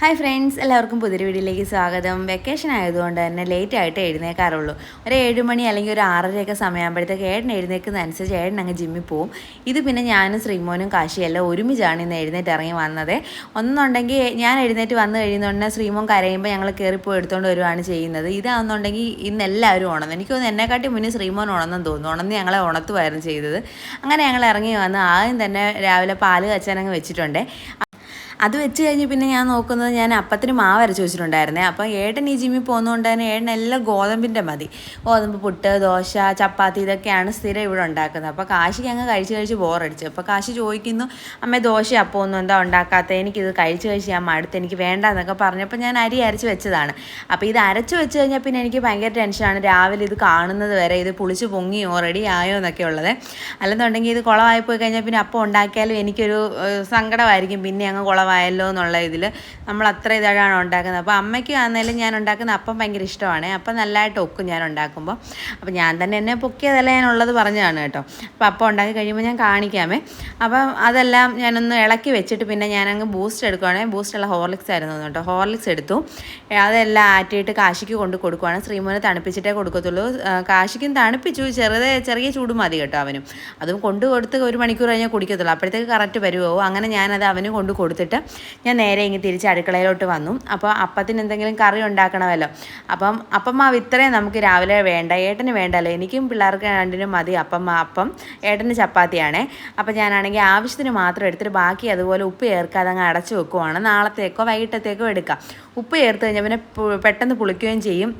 Hi friends, എല്ലാവർക്കും പുതിയൊരു വീഡിയോയിലേക്ക് സ്വാഗതം. വെക്കേഷൻ ആയതുകൊണ്ട് തന്നെ ലേറ്റ് ആയിട്ട് എഴുന്നേക്കാറുള്ളൂ. ഒരു 7 മണി അല്ലെങ്കിൽ ഒരു 6:30 സമയമാകുമ്പോഴത്തേക്ക് ഏട്ടൻ എഴുന്നേൽക്കുന്നതനുസരിച്ച് ഏട്ടൻ അങ്ങ് ജിമ്മിൽ പോവും. ഇത് പിന്നെ ഞാനും ശ്രീമോനും കാശിയെല്ലാം ഒരുമിച്ചാണ് ഇന്ന് എഴുന്നേറ്റ് ഇറങ്ങി വന്നത്. ഒന്നുണ്ടെങ്കിൽ ഞാൻ എഴുന്നേറ്റ് വന്നു കഴിയുന്നതുകൊണ്ട് ശ്രീമോൻ കരയുമ്പോൾ ഞങ്ങൾ കയറിപ്പോയി എടുത്തുകൊണ്ട് വരുവാണ് ചെയ്യുന്നത്. ഇതാണെന്നുണ്ടെങ്കിൽ ഇന്ന് എല്ലാവരും ഉണർന്നു. എനിക്ക് തോന്നുന്നു എന്നെക്കാട്ടി മുന്നേ ശ്രീമോൻ ഉണർന്നെന്ന് തോന്നുന്നു. ഉണർന്ന് ഞങ്ങളെ ഉണർത്തുമായിരുന്നു ചെയ്തത്. അങ്ങനെ ഞങ്ങൾ ഇറങ്ങി വന്ന് ആദ്യം തന്നെ രാവിലെ പാല് കച്ചാനങ്ങ് വെച്ചിട്ടുണ്ട്. അത് വെച്ച് കഴിഞ്ഞ് പിന്നെ ഞാൻ നോക്കുന്നത് ഞാൻ അപ്പത്തിന് മാവ് അരച്ച് വെച്ചിട്ടുണ്ടായിരുന്നേ. അപ്പോൾ ഏട്ടൻ ഈ ജിമ്മിൽ പോകുന്നതുകൊണ്ട് തന്നെ ഏട്ടൻ എല്ലാം ഗോതമ്പിൻ്റെ മതി. ഗോതമ്പ് പുട്ട്, ദോശ, ചപ്പാത്തി ഇതൊക്കെയാണ് സ്ഥിരം ഇവിടെ ഉണ്ടാക്കുന്നത്. അപ്പോൾ കാശിക്ക് അങ്ങ് കഴിച്ച് ബോറടിച്ചു. അപ്പോൾ കാശി ചോദിക്കുന്നു, അമ്മ ദോശ അപ്പോൾ ഒന്നും എന്താ ഉണ്ടാക്കാത്തത്, എനിക്കിത് കഴിച്ച് ഞാൻ മടുത്ത്, എനിക്ക് വേണ്ട എന്നൊക്കെ പറഞ്ഞപ്പോൾ ഞാൻ അരി അരച്ച് വെച്ചതാണ്. അപ്പോൾ ഇത് അരച്ച് വെച്ച് കഴിഞ്ഞാൽ പിന്നെ എനിക്ക് ഭയങ്കര ടെൻഷനാണ് രാവിലെ ഇത് കാണുന്നത് വരെ ഇത് പുളിച്ച് പൊങ്ങിയോ റെഡി ആയോ എന്നൊക്കെ ഉള്ളത്. അല്ലെന്നുണ്ടെങ്കിൽ ഇത് കുളമായി പോയി കഴിഞ്ഞാൽ പിന്നെ അപ്പം ഉണ്ടാക്കിയാലും എനിക്കൊരു സങ്കടമായിരിക്കും, പിന്നെ അങ്ങ് കുളമായല്ലോ എന്നുള്ള ഇതിൽ നമ്മൾ അത്ര ഇതാണ് ഉണ്ടാക്കുന്നത്. അപ്പോൾ അമ്മയ്ക്ക് ആണെങ്കിലും ഞാൻ ഉണ്ടാക്കുന്ന അപ്പം ഭയങ്കര ഇഷ്ടമാണ്. അപ്പം നല്ലതായിട്ട് ഒക്കും ഞാൻ ഉണ്ടാക്കുമ്പോൾ. അപ്പോൾ ഞാൻ തന്നെ എന്നെ പൊക്കിയതല്ല ഞാനുള്ളത് പറഞ്ഞതാണ് കേട്ടോ. അപ്പോൾ അപ്പം ഉണ്ടാക്കി കഴിയുമ്പോൾ ഞാൻ കാണിക്കാമേ. അപ്പം അതെല്ലാം ഞാനൊന്ന് ഇളക്കി വെച്ചിട്ട് പിന്നെ ഞാനങ്ങ് ബൂസ്റ്റ് എടുക്കുവാണെങ്കിൽ ബൂസ്റ്റുള്ള ഹോർലിക്സ് ആയിരുന്നു കേട്ടോ. ഹോർലിക്സ് എടുത്തു. അതെല്ലാം ആറ്റിയിട്ട് കാശിക്ക് കൊണ്ട് കൊടുക്കുവാണ്. ശ്രീമോനെ തണുപ്പിച്ചിട്ടേ കൊടുക്കത്തുള്ളൂ. കാശിക്കും തണുപ്പിച്ചു, ചെറിയ ചൂട് മതി കേട്ടോ അവനും. അതും കൊടുത്ത് 1 മണിക്കൂർ കഴിഞ്ഞാൽ കുടിക്കത്തുള്ളൂ. അപ്പോഴത്തേക്ക് കറക്റ്റ് വരുമോ. അങ്ങനെ ഞാനത് അവന് കൊണ്ട് കൊടുത്തിട്ട് ഞാൻ നേരെ ഇങ്ങ് തിരിച്ച് അടുക്കളയിലോട്ട് വന്നു. അപ്പോൾ അപ്പത്തിന് എന്തെങ്കിലും കറി ഉണ്ടാക്കണമല്ലോ. അപ്പം മാവ് ഇത്രയും നമുക്ക് രാവിലെ വേണ്ട, ഏട്ടന് വേണ്ടല്ലോ. എനിക്കും പിള്ളേർക്ക് രണ്ടിനും മതി അപ്പം. ഏട്ടന് ചപ്പാത്തിയാണേ. അപ്പോൾ ഞാനാണെങ്കിൽ ആവശ്യത്തിന് മാത്രം എടുത്തിട്ട് ബാക്കി അതുപോലെ ഉപ്പ് ചേർക്കാതെ അങ്ങ് അടച്ചു വെക്കുവാണ്. നാളത്തേക്കോ വൈകിട്ടത്തേക്കോ എടുക്കാം. ഉപ്പ് ചേർത്ത് കഴിഞ്ഞാൽ പിന്നെ പെട്ടെന്ന് പുളിക്കുകയും ചെയ്യും.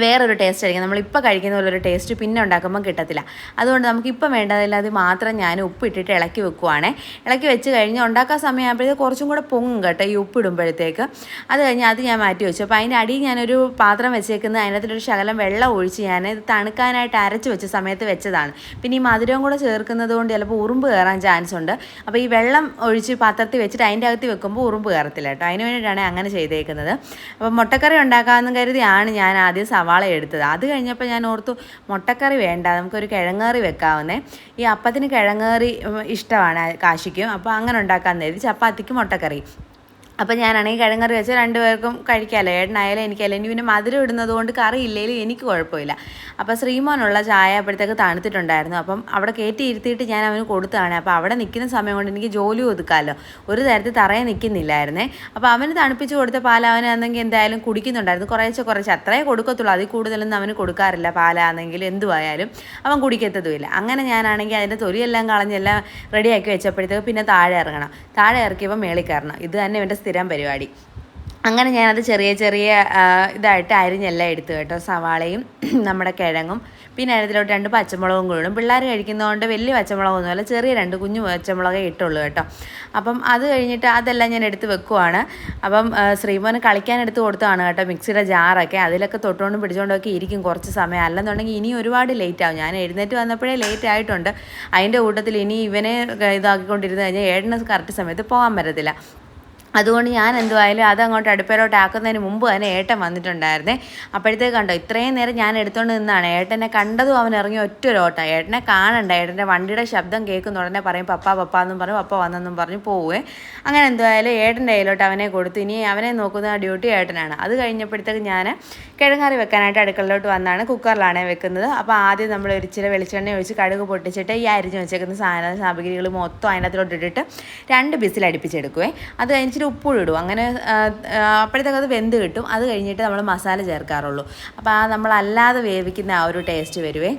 വേറൊരു ടേസ്റ്റ് ആയിരിക്കും. നമ്മളിപ്പോൾ കഴിക്കുന്ന പോലൊരു ടേസ്റ്റ് പിന്നെ ഉണ്ടാക്കുമ്പോൾ കിട്ടത്തില്ല. അതുകൊണ്ട് നമുക്കിപ്പം വേണ്ടതില്ല, അത് മാത്രം ഞാൻ ഉപ്പിട്ടിട്ട് ഇളക്കി വെക്കുവാണേ. ഇളക്കി വെച്ച് കഴിഞ്ഞ് ഉണ്ടാക്കാൻ സമയമാകുമ്പോഴത്തേക്ക് കുറച്ചും കൂടെ പൊങ്ങും കേട്ടോ ഈ ഉപ്പിടുമ്പോഴത്തേക്ക്. അത് കഴിഞ്ഞ് അത് ഞാൻ മാറ്റി വെച്ചു. അപ്പോൾ അതിൻ്റെ അടിയിൽ ഞാനൊരു പാത്രം വെച്ചേക്കുന്നത്, അതിനകത്തൊരു ശകലം വെള്ളം ഒഴിച്ച് ഞാൻ ഇത് തണുക്കാനായിട്ട് അരച്ച് വെച്ച സമയത്ത് വെച്ചതാണ്. പിന്നെ ഈ മധുരവും കൂടെ ചേർക്കുന്നത് കൊണ്ട് ചിലപ്പോൾ ഉറുമ്പ് കയറാൻ ചാൻസ് ഉണ്ട്. അപ്പോൾ ഈ വെള്ളം ഒഴിച്ച് പാത്രത്തിൽ വെച്ചിട്ട് അതിൻ്റെ അകത്ത് വെക്കുമ്പോൾ ഉറുമ്പ് കയറത്തില്ല കേട്ടോ. അതിന് വേണ്ടിയിട്ടാണ് അങ്ങനെ ചെയ്തേക്കുന്നത്. അപ്പോൾ മുട്ടക്കറി ഉണ്ടാക്കാമെന്ന് കരുതിയാണ് ഞാൻ ആദ്യം സവാള എടുത്തത്. അത് കഴിഞ്ഞപ്പോൾ ഞാൻ ഓർത്തു മുട്ടക്കറി വേണ്ട, നമുക്കൊരു കിഴങ്ങറി വെക്കാവുന്നേ. ഈ അപ്പത്തിന് കിഴങ്ങറി ഇഷ്ടമാണ് കാശിക്കും. അപ്പോൾ അങ്ങനെ ഉണ്ടാക്കാൻ കരുതി. ചപ്പാത്തിക്ക് മുട്ടക്കറി. അപ്പോൾ ഞാനാണെങ്കിൽ കിഴങ്ങറി വെച്ച് 2 പേർക്കും കഴിക്കാമല്ലോ. ഏട്ടനായാലും എനിക്കല്ല. ഇനി പിന്നെ മധുരം ഇടുന്നത് കൊണ്ട് കറി ഇല്ലെങ്കിലും എനിക്ക് കുഴപ്പമില്ല. അപ്പോൾ ശ്രീമോനുള്ള ചായ അപ്പോഴത്തേക്ക് തണുത്തിട്ടുണ്ടായിരുന്നു. അപ്പം അവിടെ കയറ്റി ഇരുത്തിയിട്ട് ഞാൻ അവന് കൊടുത്തതാണ്. അപ്പോൾ അവിടെ നിൽക്കുന്ന സമയം കൊണ്ട് എനിക്ക് ജോലി ഒതുക്കാമല്ലോ. ഒരു തരത്തിൽ തറയെ നിൽക്കുന്നില്ലായിരുന്നേ. അപ്പോൾ അവന് തണുപ്പിച്ച് കൊടുത്ത പാൽ അവനാണെങ്കിൽ എന്തായാലും കുടിക്കുന്നുണ്ടായിരുന്നു. കുറച്ച് അത്രയേ കൊടുക്കത്തുള്ളൂ. അതിൽ കൂടുതലൊന്നും അവന് കൊടുക്കാറില്ല. പാലാണെങ്കിൽ എന്തുവായാലും അവൻ കുടിക്കത്തതുമില്ല. അങ്ങനെ ഞാനാണെങ്കിൽ അതിൻ്റെ തൊലിയെല്ലാം കളഞ്ഞെല്ലാം റെഡിയാക്കി വെച്ചപ്പോഴത്തേക്ക് പിന്നെ താഴെ ഇറങ്ങണം. താഴെ ഇറക്കിയപ്പോൾ മേളിൽ കയറണം. ഇത് തന്നെ എൻ്റെ സ്ഥിരം പരിപാടി. അങ്ങനെ ഞാനത് ചെറിയ ഇതായിട്ട് അരിഞ്ഞെല്ലാം എടുത്തു കേട്ടോ. സവാളയും നമ്മുടെ കിഴങ്ങും പിന്നെ അതിലോട്ട് 2 പച്ചമുളകും കൂടും. പിള്ളേർ കഴിക്കുന്നതുകൊണ്ട് വലിയ പച്ചമുളകൊന്നുമല്ല, ചെറിയ 2 കുഞ്ഞു പച്ചമുളകേ ഇട്ടുള്ളൂ കേട്ടോ. അപ്പം അത് കഴിഞ്ഞിട്ട് അതെല്ലാം ഞാൻ എടുത്ത് വെക്കുവാണ്. അപ്പം ശ്രീമോന് കളിക്കാൻ എടുത്ത് കൊടുത്തതാണ് കേട്ടോ മിക്സിയുടെ ജാറൊക്കെ. അതിലൊക്കെ തൊട്ടുകൊണ്ടും പിടിച്ചുകൊണ്ടൊക്കെ ഇരിക്കും കുറച്ച് സമയം. അല്ലെന്നുണ്ടെങ്കിൽ ഇനി ഒരുപാട് ലേറ്റ് ആവും. ഞാൻ എഴുന്നേറ്റ് വന്നപ്പോഴേ ലേറ്റ് ആയിട്ടുണ്ട്. അതിൻ്റെ കൂട്ടത്തിൽ ഇനി ഇവനെ ഇതാക്കിക്കൊണ്ടിരുന്ന് കഴിഞ്ഞാൽ ഏട്ടന് കറക്റ്റ് സമയത്ത് പോകാൻ പറ്റത്തില്ല. അതുകൊണ്ട് ഞാൻ എന്തുമായാലും അതങ്ങോട്ട് അടുപ്പയിലോട്ട് ആക്കുന്നതിന് മുമ്പ് തന്നെ ഏട്ടൻ വന്നിട്ടുണ്ടായിരുന്നേ. അപ്പോഴത്തേക്ക് കണ്ടോ ഇത്രയും നേരം ഞാൻ എടുത്തുകൊണ്ട് നിന്നാണ്. ഏട്ടനെ കണ്ടതും അവൻ ഇറങ്ങി ഒറ്റൊരോട്ടം. ഏട്ടനെ കാണണ്ട, ഏട്ടൻ്റെ വണ്ടിയുടെ ശബ്ദം കേൾക്കുന്ന ഉടനെ പറയും പപ്പ എന്നും പറയും. പപ്പ വന്നെന്നും പറഞ്ഞ് പോവേ. അങ്ങനെ എന്തുമായാലും ഏട്ടൻ്റെ കയ്യിലോട്ട് അവനെ കൊടുത്തു. ഇനി അവനെ നോക്കുന്ന ഡ്യൂട്ടി ഏട്ടനാണ്. അത് കഴിഞ്ഞപ്പോഴത്തേക്ക് ഞാൻ കിഴങ്ങറി വെക്കാനായിട്ട് അടുക്കളയിലോട്ട് വന്നാണ്. കുക്കറിലാണ് വെക്കുന്നത്. അപ്പോൾ ആദ്യം നമ്മൾ ഇച്ചിരി വെളിച്ചെണ്ണ ഒഴിച്ച് കടുക് പൊട്ടിച്ചിട്ട് ഈ അരിഞ്ഞ് വെച്ചേക്കുന്ന സാമഗ്രികൾ മൊത്തം അതിനകത്തോട്ട് ഇട്ടിട്ട് 2 വിസിൽ അടുപ്പിച്ചെടുക്കുവേ. അത് കഴിഞ്ഞിട്ട് ഉപ്പും ഇടും. അങ്ങനെ അപ്പോഴത്തേക്ക് അത് വെന്ത് കിട്ടും. അത് കഴിഞ്ഞിട്ട് നമ്മൾ മസാല ചേർക്കാറുള്ളൂ. അപ്പോൾ നമ്മളല്ലാതെ വേവിക്കുന്ന ആ ഒരു ടേസ്റ്റ് വരുവേ.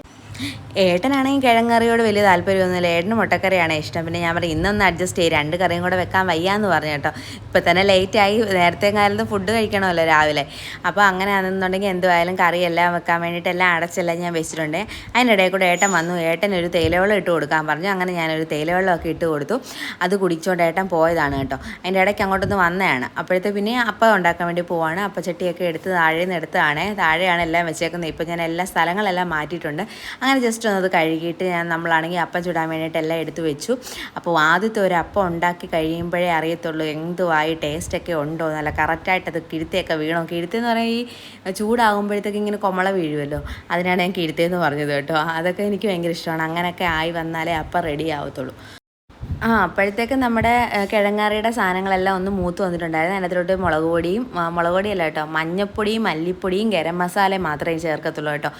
ഏട്ടനാണെങ്കിൽ കിഴങ്ങറിയോട് വലിയ താല്പര്യമൊന്നുമില്ല. ഏട്ടന് മുട്ടക്കറിയാണ് ഇഷ്ടം. പിന്നെ ഞാൻ പറയും ഇന്നൊന്ന് അഡ്ജസ്റ്റ് ചെയ്യും, 2 കറിയും കൂടെ വെക്കാൻ വയ്യാന്ന് പറഞ്ഞു കേട്ടോ. ഇപ്പം തന്നെ ലേറ്റായി. നേരത്തെ കാലത്ത് ഫുഡ് കഴിക്കണമല്ലോ രാവിലെ. അപ്പോൾ അങ്ങനെ ആണെന്നുണ്ടെങ്കിൽ എന്തുമായാലും കറിയെല്ലാം വെക്കാൻ വേണ്ടിയിട്ട് എല്ലാം അടച്ചെല്ലാം ഞാൻ വെച്ചിട്ടുണ്ട്. അതിനിടയിൽ കൂടെ ഏട്ടൻ വന്നു. ഏട്ടനൊരു തേയിലവെള്ളം ഇട്ട് കൊടുക്കാൻ പറഞ്ഞു. അങ്ങനെ ഞാനൊരു തേയിലവെള്ളമൊക്കെ ഇട്ട് കൊടുത്തു. അത് കുടിച്ചുകൊണ്ട് ഏട്ടൻ പോയതാണ് കേട്ടോ. അതിൻ്റെ ഇടയ്ക്ക് അങ്ങോട്ടൊന്ന് വന്നതാണ്. അപ്പോഴത്തെ പിന്നെ അപ്പം ഉണ്ടാക്കാൻ വേണ്ടി പോവാണ്. അപ്പച്ചട്ടിയൊക്കെ എടുത്ത് താഴേന്ന് എടുത്തതാണ്. താഴെയാണ് എല്ലാം വെച്ചേക്കുന്നത്. ഇപ്പോൾ ഞാൻ എല്ലാ സ്ഥലങ്ങളെല്ലാം മാറ്റിയിട്ടുണ്ട്. അങ്ങനെ ജസ്റ്റ് ഒന്ന് കഴുകിയിട്ട് നമ്മളാണെങ്കിൽ അപ്പം ചുടാൻ വേണ്ടിയിട്ട് എല്ലാം എടുത്ത് വെച്ചു. അപ്പോൾ ആദ്യത്തെ ഒരു അപ്പം ഉണ്ടാക്കി കഴിയുമ്പോഴേ അറിയത്തുള്ളൂ എന്തുവായി ടേസ്റ്റൊക്കെ ഉണ്ടോ, നല്ല കറക്റ്റായിട്ട് അത് കിഴുത്തയൊക്കെ വീണോ. കിഴുത്തെന്ന് പറഞ്ഞാൽ ഈ ചൂടാകുമ്പോഴത്തേക്ക് ഇങ്ങനെ കൊമള വീഴുമല്ലോ, അതിനാണ് ഞാൻ കിഴുത്തേന്ന് പറഞ്ഞത് കേട്ടോ. അതൊക്കെ എനിക്ക് ഭയങ്കര ഇഷ്ടമാണ്. അങ്ങനെയൊക്കെ ആയി വന്നാലേ അപ്പം റെഡി ആവത്തുള്ളൂ. അപ്പോഴത്തേക്ക് നമ്മുടെ കിഴങ്ങാറിയുടെ സാധനങ്ങളെല്ലാം ഒന്ന് മൂത്ത് വന്നിട്ടുണ്ടായിരുന്നു. അതിനകത്തോട്ട് മുളക് പൊടിയല്ല കേട്ടോ, മഞ്ഞപ്പൊടിയും മല്ലിപ്പൊടിയും ഗരം മസാലയും മാത്രമേ ചേർക്കത്തുള്ളൂ കേട്ടോ.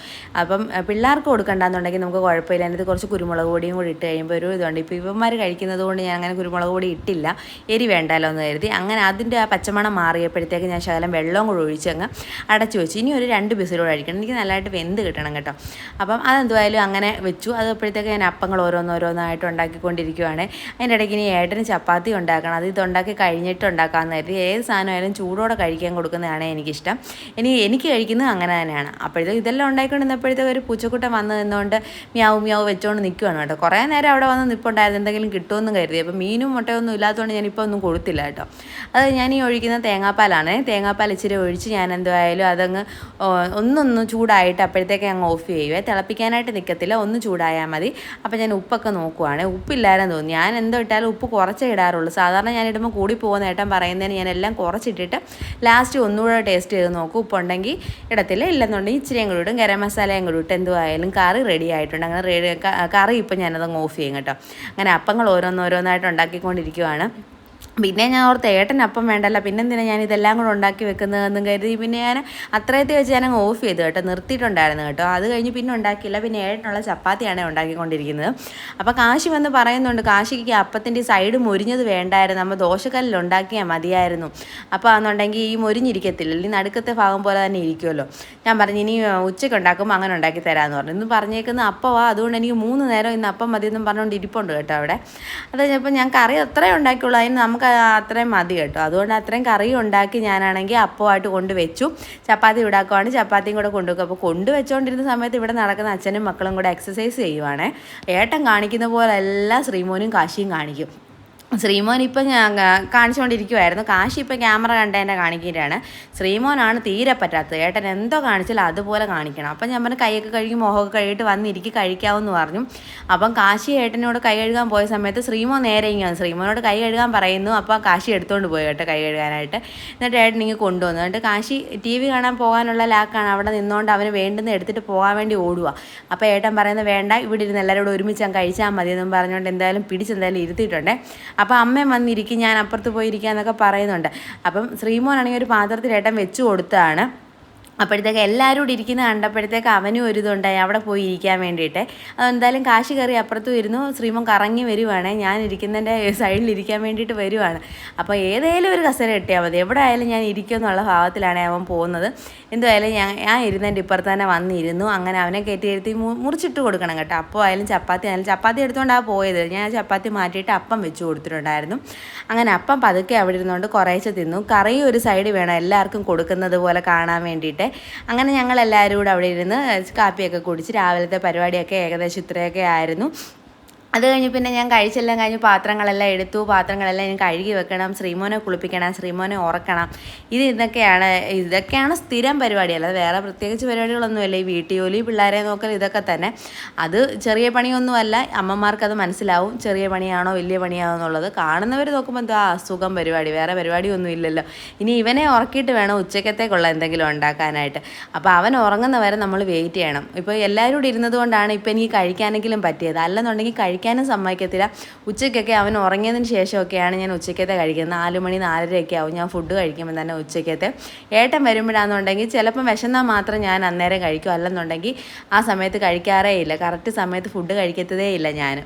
അപ്പം പിള്ളേർക്ക് കൊടുക്കണ്ടെന്നുണ്ടെങ്കിൽ നമുക്ക് കുഴപ്പമില്ല. അതിനകത്ത് കുറച്ച് കുരുമുളക് പൊടിയും കൂടി ഇട്ട് കഴിയുമ്പോൾ ഒരു ഇതുണ്ട്. ഇപ്പോൾ ഇവന്മാർ കഴിക്കുന്നത് കൊണ്ട് ഞാൻ അങ്ങനെ കുരുമുളക് പൊടി ഇട്ടില്ല, എരി വേണ്ടല്ലോ എന്ന് കരുതി. അങ്ങനെ അതിൻ്റെ ആ പച്ചമണം മാറിയപ്പോഴത്തേക്ക് ഞാൻ ശകലം വെള്ളം കൂടി ഒഴിച്ച് അങ്ങ് അടച്ചു വെച്ചു. ഇനി ഒരു 2 വിസിലൂടെ കഴിക്കണം, എനിക്ക് നല്ലതായിട്ട് വെന്ത് കിട്ടണം കേട്ടോ. അപ്പം അതെന്തുമായാലും അങ്ങനെ വെച്ചു. അത് അപ്പോഴത്തേക്ക് ഞാൻ അപ്പങ്ങൾ ഓരോന്നോരോന്നായിട്ട് ഉണ്ടാക്കിക്കൊണ്ടിരിക്കുവാണ്. അതിൻ്റെ ഇടയ്ക്ക് ഇനി ഏട്ടന് ചപ്പാത്തി ഉണ്ടാക്കണം. അത് ഇതുണ്ടാക്കി കഴിഞ്ഞിട്ട് ഉണ്ടാക്കാമെന്ന് കരുതി. ഏത് സാധനമായാലും ചൂടോടെ കഴിക്കാൻ കൊടുക്കുന്നതാണ് എനിക്കിഷ്ടം. എനിക്ക് കഴിക്കുന്നത് അങ്ങനെ തന്നെയാണ്. അപ്പോഴത്തേക്ക് ഇതെല്ലാം ഉണ്ടാക്കിക്കൊണ്ടിരുന്നപ്പോഴത്തേക്ക് ഒരു പൂച്ചക്കുട്ടൻ വന്ന് നിന്നുകൊണ്ട് മ്യാവ് വെച്ചുകൊണ്ട് നിൽക്കുകയാണ് കേട്ടോ. കുറേ നേരം അവിടെ വന്ന് നിൽപ്പുണ്ടായിരുന്നു, എന്തെങ്കിലും കിട്ടുമെന്ന് കരുതി. അപ്പോൾ മീനും മുട്ടയൊന്നും ഇല്ലാത്തതുകൊണ്ട് ഞാനിപ്പോൾ ഒന്നും കൊടുത്തില്ല കേട്ടോ. അത് ഞാൻ ഈ ഒഴിക്കുന്ന തേങ്ങാപ്പാലാണ്. തേങ്ങാപ്പാൽ ഇച്ചിരി ഒഴിച്ച് ഞാൻ എന്തായാലും അതങ്ങ് ഒന്നൊന്ന് ചൂടായിട്ട് അപ്പോഴത്തേക്ക് അങ്ങ് ഓഫ് ചെയ്യുവേ. തിളപ്പിക്കാനായിട്ട് നിൽക്കത്തില്ല, ഒന്ന് ചൂടായാൽ മതി. അപ്പോൾ ഞാൻ ഉപ്പൊക്കെ നോക്കുവാണ്. ഉപ്പില്ലാരെന്ന് തോന്നി. ഞാൻ എന്തോ ഇട്ടാലും ഉപ്പ് കുറച്ചേ ഇടാറുള്ളൂ. സാധാരണ ഞാൻ ഇടുമ്പോൾ കൂടി പോകുന്ന ഏട്ടൻ പറയുന്നതിന് ഞാൻ എല്ലാം കുറച്ചിട്ടിട്ട് ലാസ്റ്റ് ഒന്നുകൂടെ ടേസ്റ്റ് ചെയ്ത് നോക്കും. ഉപ്പുണ്ടെങ്കിൽ ഇടത്തില്ല, ഇല്ലെന്നുണ്ടെങ്കിൽ ഇച്ചിരിയും കൂടി ഇടും. ഗരം മസാലയും കൂടി ഇട്ട് എന്തുമായാലും കറി റെഡി ആയിട്ടുണ്ട്. അങ്ങനെ കറി ഇപ്പം ഞാനതങ്ങ് ഓഫ് ചെയ്യും കേട്ടോ. അങ്ങനെ അപ്പങ്ങൾ ഓരോന്നോരോന്നായിട്ട് ഉണ്ടാക്കിക്കൊണ്ടിരിക്കുവാണ്. പിന്നെ ഞാൻ ഓർത്ത് ഏട്ടൻ അപ്പം വേണ്ടല്ല, പിന്നെന്തിനാണ് ഞാൻ ഇതെല്ലാം കൂടെ ഉണ്ടാക്കി വെക്കുന്നതെന്നും കരുതി പിന്നെ ഞാൻ അത്രയത്തെ വെച്ച് ഞാനങ്ങ് ഓഫ് ചെയ്തു കേട്ടോ. നിർത്തിയിട്ടുണ്ടായിരുന്നു കേട്ടോ. അത് കഴിഞ്ഞ് പിന്നെ ഉണ്ടാക്കിയില്ല. പിന്നെ ഏട്ടനുള്ള ചപ്പാത്തിയാണ് ഉണ്ടാക്കിക്കൊണ്ടിരിക്കുന്നത്. അപ്പോൾ കാശി വന്ന് പറയുന്നുണ്ട്, കാശിക്ക് അപ്പത്തിൻ്റെ സൈഡ് മൊരിഞ്ഞത് വേണ്ടായിരുന്നു, നമ്മൾ ദോശക്കല്ലിൽ ഉണ്ടാക്കിയാൽ മതിയായിരുന്നു. അപ്പോൾ അതെന്നുണ്ടെങ്കിൽ ഈ മൊരിഞ്ഞിരിക്കത്തില്ല, ഈ നടുക്കത്തെ ഭാഗം പോലെ തന്നെ ഇരിക്കുമല്ലോ. ഞാൻ പറഞ്ഞു ഇനി ഉച്ചയ്ക്ക് ഉണ്ടാക്കുമ്പോൾ അങ്ങനെ ഉണ്ടാക്കി തരാമെന്ന് പറഞ്ഞു. ഇന്ന് പറഞ്ഞേക്കുന്ന അപ്പവാ, അതുകൊണ്ട് എനിക്ക് 3 നേരം ഇന്ന് അപ്പം മതിയെന്നും പറഞ്ഞുകൊണ്ട് ഇരിപ്പുണ്ട് കേട്ടോ അവിടെ. അത് കഴിഞ്ഞപ്പോൾ ഞാൻ കറി അത്രയും ഉണ്ടാക്കിയുള്ളൂ, അതിന് നമുക്ക് അത്രയും മതി കേട്ടോ. അതുകൊണ്ട് അത്രയും കറി ഉണ്ടാക്കി ഞാനാണെങ്കിൽ അപ്പമായിട്ട് കൊണ്ടുവച്ചു. ചപ്പാത്തി ഉണ്ടാക്കുവാണ്, ചപ്പാത്തിയും കൂടെ കൊണ്ടുവെക്കും. അപ്പോൾ കൊണ്ടുവച്ചുകൊണ്ടിരുന്ന സമയത്ത് ഇവിടെ നടക്കുന്ന അച്ഛനും മക്കളും കൂടെ എക്സസൈസ് ചെയ്യുവാണ്. ഏട്ടൻ കാണിക്കുന്ന പോലെ എല്ലാം ശ്രീമോനും കാശിയും കാണിക്കും. ശ്രീമോൻ ഇപ്പം ഞാൻ കാണിച്ചുകൊണ്ടിരിക്കുമായിരുന്നു. കാശി ഇപ്പം ക്യാമറ കണ്ടതിൻ്റെ കാണിക്കുകയാണ്. ശ്രീമോനാണ് തീരെ പറ്റാത്തത്. ഏട്ടൻ എന്തോ കാണിച്ചാലും അതുപോലെ കാണിക്കണം. അപ്പം ഞാൻ പറഞ്ഞു കൈയൊക്കെ കഴുകി മുഖമൊക്കെ കഴുകിയിട്ട് വന്നിരിക്കി കഴിക്കാമെന്ന് പറഞ്ഞു. അപ്പം കാശി ഏട്ടനോട് കൈ കഴുകാൻ പോയ സമയത്ത് ശ്രീമോൻ നേരെ ഇങ്ങനെ ശ്രീമോനോട് കൈ കഴുകാൻ പറയുന്നു. അപ്പോൾ കാശി എടുത്തുകൊണ്ട് പോയി കേട്ടോ കൈ കഴുകാനായിട്ട്. എന്നിട്ട് ഏട്ടൻ ഇങ്ങനെ കൊണ്ടുവന്നു. എന്നിട്ട് കാശി TV കാണാൻ പോകാനുള്ള ലാക്കാണ്, അവിടെ നിന്നുകൊണ്ട് അവന് വേണ്ടുന്ന എടുത്തിട്ട് പോകാൻ വേണ്ടി ഓടുക. അപ്പോൾ ഏട്ടൻ പറയുന്നത് വേണ്ട, ഇവിടെ ഇരുന്ന് എല്ലാവരോടും ഒരുമിച്ച് കഴിച്ചാൽ മതി എന്നും പറഞ്ഞുകൊണ്ട് എന്തായാലും പിടിച്ചെന്തായാലും ഇരുത്തിയിട്ടുണ്ട്. അപ്പോൾ അമ്മയും വന്നിരിക്കും, ഞാൻ അപ്പുറത്ത് പോയിരിക്കാന്നൊക്കെ പറയുന്നുണ്ട്. അപ്പം ശ്രീമോനാണെങ്കിൽ ഒരു പാത്രത്തിൽ ഏട്ടൻ വെച്ച് കൊടുത്തതാണ്. അപ്പോഴത്തേക്ക് എല്ലാവരും കൂടി ഇരിക്കുന്നത് കണ്ടപ്പോഴത്തേക്ക് അവനും ഒരു ഇതുണ്ടായി അവിടെ പോയി ഇരിക്കാൻ വേണ്ടിയിട്ട്. അതെന്തായാലും കാശി കയറി അപ്പുറത്തും ഇരുന്നു. ശ്രീമോൻ കറങ്ങി വരുവാണ്, ഞാൻ ഇരിക്കുന്നതിൻ്റെ സൈഡിലിരിക്കാൻ വേണ്ടിയിട്ട് വരുവാണ്. അപ്പോൾ ഏതെങ്കിലും ഒരു കസേര കിട്ടിയാൽ മതി, എവിടെ ആയാലും ഞാൻ ഇരിക്കുമെന്നുള്ള ഭാവത്തിലാണ് അവൻ പോകുന്നത്. എന്തായാലും ഞാൻ ഇരുന്നതിൻ്റെ ഇപ്പുറത്ത് തന്നെ വന്നിരുന്നു. അങ്ങനെ അവനെ കയറ്റി മുറിച്ചിട്ട് കൊടുക്കണം കേട്ടോ. അപ്പോൾ ആയാലും ചപ്പാത്തി എടുത്തുകൊണ്ടാണ് പോയത്. ഞാൻ ചപ്പാത്തി മാറ്റിയിട്ട് അപ്പം വെച്ച് കൊടുത്തിട്ടുണ്ടായിരുന്നു. അങ്ങനെ അപ്പം പതുക്കെ അവിടെ ഇരുന്നുകൊണ്ട് കുറേശ്ശെ തിന്നു. കറി ഒരു സൈഡ് വേണം എല്ലാവർക്കും കൊടുക്കുന്നത് പോലെ കാണാൻ വേണ്ടിയിട്ട്. അങ്ങനെ ഞങ്ങൾ എല്ലാവരും കൂടെ അവിടെ ഇരുന്ന് കാപ്പിയൊക്കെ കുടിച്ച് രാവിലത്തെ പരിപാടിയൊക്കെ ഏകദേശം ഇത്രയൊക്കെ ആയിരുന്നു. അത് കഴിഞ്ഞ് പിന്നെ ഞാൻ കഴിച്ചെല്ലാം കഴിഞ്ഞ് പാത്രങ്ങളെല്ലാം എടുത്തു. പാത്രങ്ങളെല്ലാം ഞാൻ കഴുകി വെക്കണം, ശ്രീമോനെ കുളിപ്പിക്കണം, ശ്രീമോനെ ഉറക്കണം. ഇതൊക്കെയാണ് സ്ഥിരം പരിപാടി. അല്ലാതെ വേറെ പ്രത്യേകിച്ച് പരിപാടികളൊന്നുമില്ല. ഈ വീട്ടുജോലി, പിള്ളേരെ നോക്കൽ, ഇതൊക്കെ തന്നെ. അത് ചെറിയ പണിയൊന്നുമല്ല, അമ്മമാർക്കത് മനസ്സിലാവും ചെറിയ പണിയാണോ വലിയ പണിയാണോ എന്നുള്ളത്. കാണുന്നവർ നോക്കുമ്പോൾ എന്താ അസുഖം പരിപാടി, വേറെ പരിപാടിയൊന്നും ഇല്ലല്ലോ. ഇനി ഇവനെ ഉറക്കിയിട്ട് വേണം ഉച്ചക്കത്തേക്കുള്ള എന്തെങ്കിലും ഉണ്ടാക്കാനായിട്ട്. അപ്പോൾ അവൻ ഉറങ്ങുന്നവരെ നമ്മൾ വെയിറ്റ് ചെയ്യണം. ഇപ്പോൾ എല്ലാവരും കൂടി ഇരുന്നത് കൊണ്ടാണ് ഇപ്പോൾ എനിക്ക് കഴിക്കാനെങ്കിലും പറ്റിയത്. അല്ലെന്നുണ്ടെങ്കിൽ കഴിക്കാനും സമ്മതിക്കത്തില്ല. ഉച്ചയ്ക്കൊക്കെ അവൻ ഉറങ്ങിയതിന് ശേഷമൊക്കെയാണ് ഞാൻ ഉച്ചക്കത്തെ കഴിക്കുന്നത്. 4 മണി 4:30 ആവും ഞാൻ ഫുഡ് കഴിക്കുമ്പോൾ തന്നെ ഉച്ചക്കത്തെ. ഏട്ടൻ വരുമ്പോഴാണെന്നുണ്ടെങ്കിൽ ചിലപ്പം വിശന്നാൽ മാത്രം ഞാൻ അന്നേരം കഴിക്കും, അല്ലെന്നുണ്ടെങ്കിൽ ആ സമയത്ത് കഴിക്കാറേ ഇല്ല. കറക്റ്റ് സമയത്ത് ഫുഡ് കഴിക്കത്തതേ ഇല്ല ഞാൻ.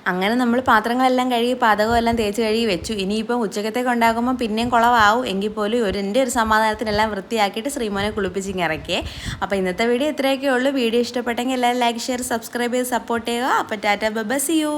അങ്ങനെ നമ്മൾ പാത്രങ്ങളെല്ലാം കഴുകി പാചകമെല്ലാം തേച്ച് കഴുകി വെച്ചു. ഇനിയിപ്പം ഉച്ചക്കത്തേക്ക് ഉണ്ടാക്കുമ്പോൾ പിന്നെയും കുളവാവും. എങ്കിൽ പോലും എൻ്റെ ഒരു സമാധാനത്തിനെല്ലാം വൃത്തിയാക്കിയിട്ട് ശ്രീമോനെ കുളിപ്പിച്ചിങ്ങ് ഇറക്കിയേ. അപ്പോൾ ഇന്നത്തെ വീഡിയോ ഇത്രയൊക്കെ ഉള്ളൂ. വീഡിയോ ഇഷ്ടപ്പെട്ടെങ്കിൽ എല്ലാവരും ലൈക്ക്, ഷെയർ, സബ്സ്ക്രൈബ് ചെയ്ത് സപ്പോർട്ട് ചെയ്യുക. അപ്പോൾ ടാറ്റ, ബൈ, സീ യു.